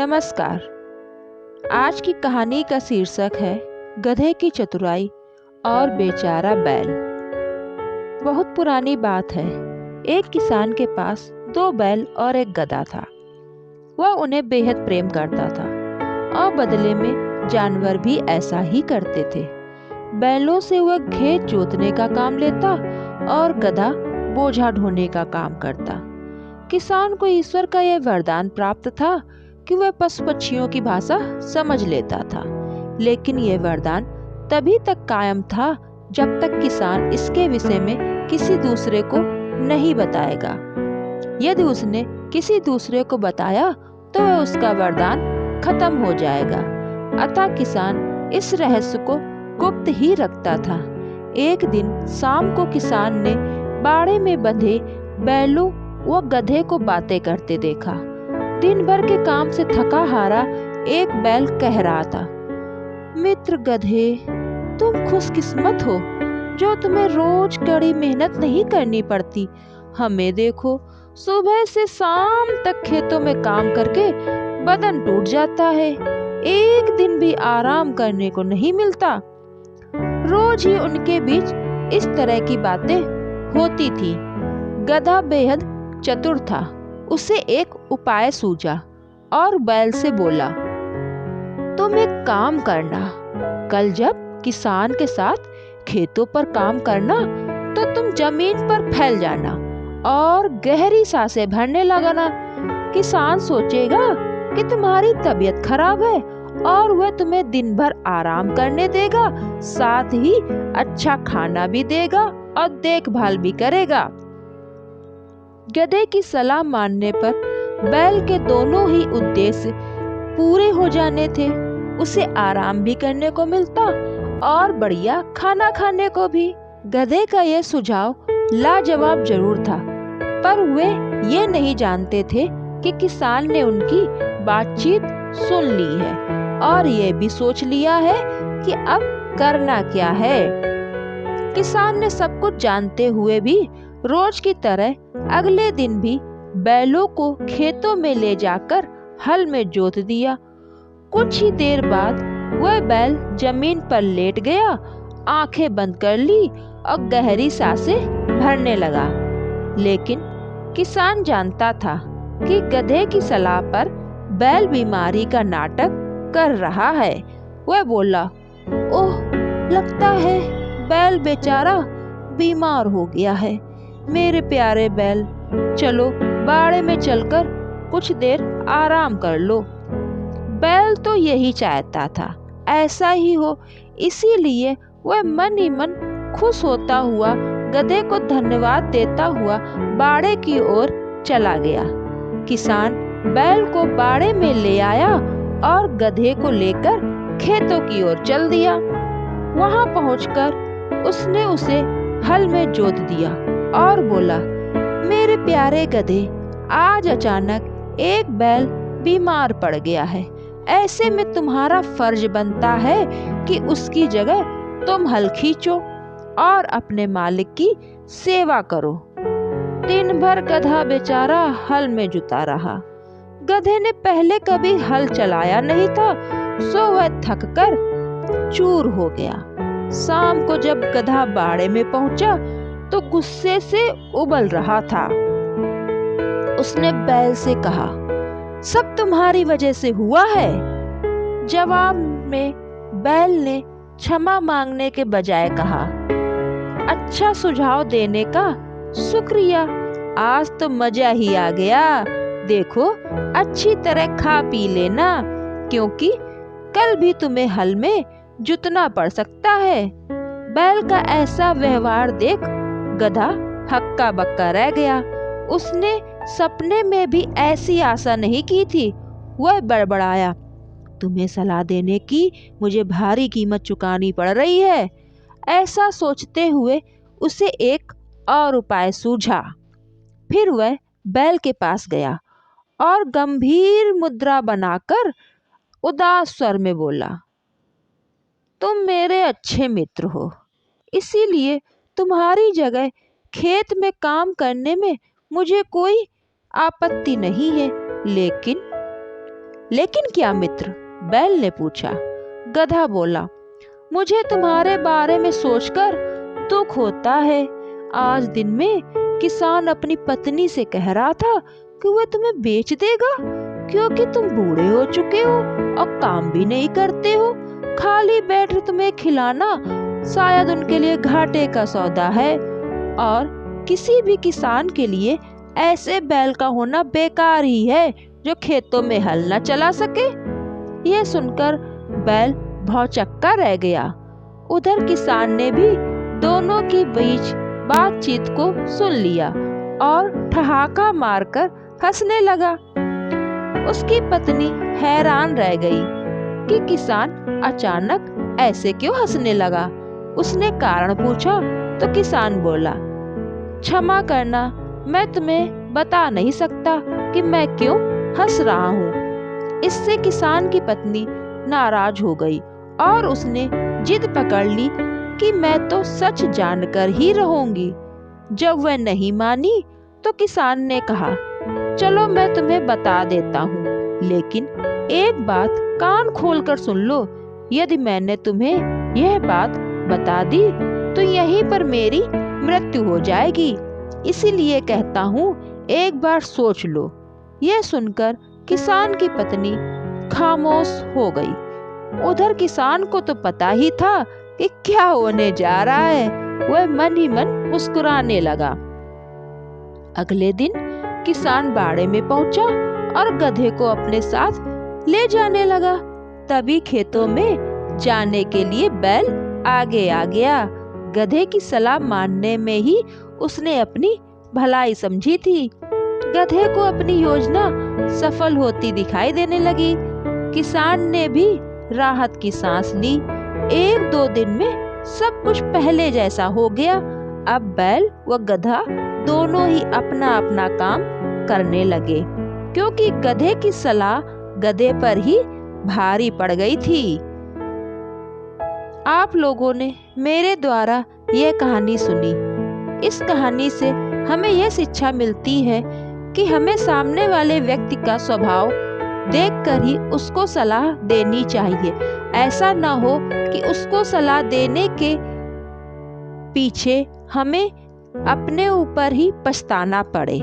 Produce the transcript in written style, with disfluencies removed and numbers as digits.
नमस्कार। आज की कहानी का शीर्षक है गधे की चतुराई और बेचारा बैल। बहुत पुरानी बात है। एक किसान के पास 2 बैल और एक गधा था। वह उन्हें बेहद प्रेम करता था और बदले में जानवर भी ऐसा ही करते थे। बैलों से वह खेत जोतने का काम लेता और गधा बोझा ढोने का काम करता। किसान को ईश्वर का यह वरदान प्राप्त था कि वह पशु पक्षियों की भाषा समझ लेता था, लेकिन यह वरदान तभी तक कायम था जब तक किसान इसके विषय में किसी दूसरे को नहीं बताएगा। यदि उसने किसी दूसरे को बताया तो वह उसका वरदान खत्म हो जाएगा। अतः किसान इस रहस्य को गुप्त ही रखता था। एक दिन शाम को किसान ने बाड़े में बंधे बैलों व गधे को बातें करते देखा। दिन भर के काम से थका हारा एक बैल कह रहा था, मित्र गधे, तुम खुशकिस्मत हो जो तुम्हें रोज कड़ी मेहनत नहीं करनी पड़ती। हमें देखो, सुबह से शाम तक खेतों में काम करके बदन टूट जाता है, एक दिन भी आराम करने को नहीं मिलता। रोज ही उनके बीच इस तरह की बातें होती थी। गधा बेहद चतुर था। उसे एक उपाय सूझा और बैल से बोला, तुम एक काम करना, कल जब किसान के साथ खेतों पर काम करना तो तुम जमीन पर फैल जाना और गहरी सांसें भरने लगना। किसान सोचेगा कि तुम्हारी तबीयत खराब है और वह तुम्हें दिन भर आराम करने देगा, साथ ही अच्छा खाना भी देगा और देखभाल भी करेगा। गधे की सलाह मानने पर बैल के दोनों ही उद्देश्य पूरे हो जाने थे। उसे आराम भी करने को मिलता और बढ़िया खाना खाने को भी। गधे का यह सुझाव लाजवाब जरूर था, पर वे ये नहीं जानते थे कि किसान ने उनकी बातचीत सुन ली है और ये भी सोच लिया है कि अब करना क्या है। किसान ने सब कुछ जानते हुए भी रोज की तरह अगले दिन भी बैलों को खेतों में ले जाकर हल में जोत दिया। कुछ ही देर बाद वह बैल जमीन पर लेट गया, आंखें बंद कर ली और गहरी सांसें भरने लगा। लेकिन किसान जानता था कि गधे की सलाह पर बैल बीमारी का नाटक कर रहा है। वह बोला, ओह, लगता है बैल बेचारा बीमार हो गया है। मेरे प्यारे बैल, चलो बाड़े में चलकर कुछ देर आराम कर लो। बैल तो यही चाहता था, ऐसा ही हो, इसीलिए वह मन ही मन खुश होता हुआ गधे को धन्यवाद देता हुआ बाड़े की ओर चला गया। किसान बैल को बाड़े में ले आया और गधे को लेकर खेतों की ओर चल दिया। वहां पहुंचकर उसने उसे हल में जोत दिया और बोला, मेरे प्यारे गधे, आज अचानक एक बैल बीमार पड़ गया है। ऐसे में तुम्हारा फर्ज बनता है कि उसकी जगह तुम हल खींचो और अपने मालिक की सेवा करो। दिन भर गधा बेचारा हल में जुटा रहा। गधे ने पहले कभी हल चलाया नहीं था, सो वह थककर चूर हो गया। शाम को जब गधा बाड़े में पहुंचा तो गुस्से से उबल रहा था। उसने बैल से कहा, सब तुम्हारी वजह से हुआ है। जवाब में बैल ने क्षमा मांगने के बजाय कहा, अच्छा सुझाव देने का शुक्रिया, आज तो मजा ही आ गया। देखो, अच्छी तरह खा पी लेना, क्योंकि कल भी तुम्हें हल में जुतना पड़ सकता है। बैल का ऐसा व्यवहार देख गधा हक्का बक्का रह गया। उसने सपने में भी ऐसी आशा नहीं की थी। वह बड़बड़ाया, तुम्हें सलाह देने की मुझे भारी कीमत चुकानी पड़ रही है। ऐसा सोचते हुए उसे एक और उपाय सूझा। फिर वह बैल के पास गया और गंभीर मुद्रा बनाकर उदास स्वर में बोला, तुम मेरे अच्छे मित्र हो, इसीलिए तुम्हारी जगह खेत में काम करने में मुझे कोई आपत्ति नहीं है, लेकिन लेकिन क्या मित्र? बैल ने पूछा। गधा बोला, मुझे तुम्हारे बारे में सोचकर दुख होता है। आज दिन में किसान अपनी पत्नी से कह रहा था कि वह तुम्हें बेच देगा, क्योंकि तुम बूढ़े हो चुके हो और काम भी नहीं करते हो। खाली बैठ तुम्हें खिलाना शायद उनके लिए घाटे का सौदा है, और किसी भी किसान के लिए ऐसे बैल का होना बेकार ही है जो खेतों में हल न चला सके। यह सुनकर बैल भौचक्का रह गया। उधर किसान ने भी दोनों की बीच बातचीत को सुन लिया और ठहाका मारकर हंसने लगा। उसकी पत्नी हैरान रह गई कि किसान अचानक ऐसे क्यों हंसने लगा। उसने कारण पूछा तो किसान बोला, क्षमा करना, मैं तुम्हें बता नहीं सकता कि मैं क्यों हंस रहा हूँ। इससे किसान की पत्नी नाराज हो गई और उसने जिद पकड़ ली कि मैं तो सच जानकर ही रहूंगी। जब वह नहीं मानी तो किसान ने कहा, चलो मैं तुम्हें बता देता हूँ, लेकिन एक बात कान खोलकर सुन लो। यदि मैंने तुम्हें यह बात बता दी तो यहीं पर मेरी मृत्यु हो जाएगी, इसीलिए कहता हूँ एक बार सोच लो। यह सुनकर किसान की पत्नी खामोश हो गई। उधर किसान को तो पता ही था कि क्या होने जा रहा है। वह मन ही मन मुस्कुराने लगा। अगले दिन किसान बाड़े में पहुंचा और गधे को अपने साथ ले जाने लगा। तभी खेतों में जाने के लिए बैल आगे आ गया। गधे की सलाह मानने में ही उसने अपनी भलाई समझी थी। गधे को अपनी योजना सफल होती दिखाई देने लगी। किसान ने भी राहत की सांस ली। 1-2 दिन में सब कुछ पहले जैसा हो गया। अब बैल व गधा दोनों ही अपना अपना काम करने लगे, क्योंकि गधे की सलाह गधे पर ही भारी पड़ गई थी। आप लोगों ने मेरे द्वारा यह कहानी सुनी। इस कहानी से हमें यह शिक्षा मिलती है कि हमें सामने वाले व्यक्ति का स्वभाव देखकर ही उसको सलाह देनी चाहिए। ऐसा ना हो कि उसको सलाह देने के पीछे हमें अपने ऊपर ही पछताना पड़े।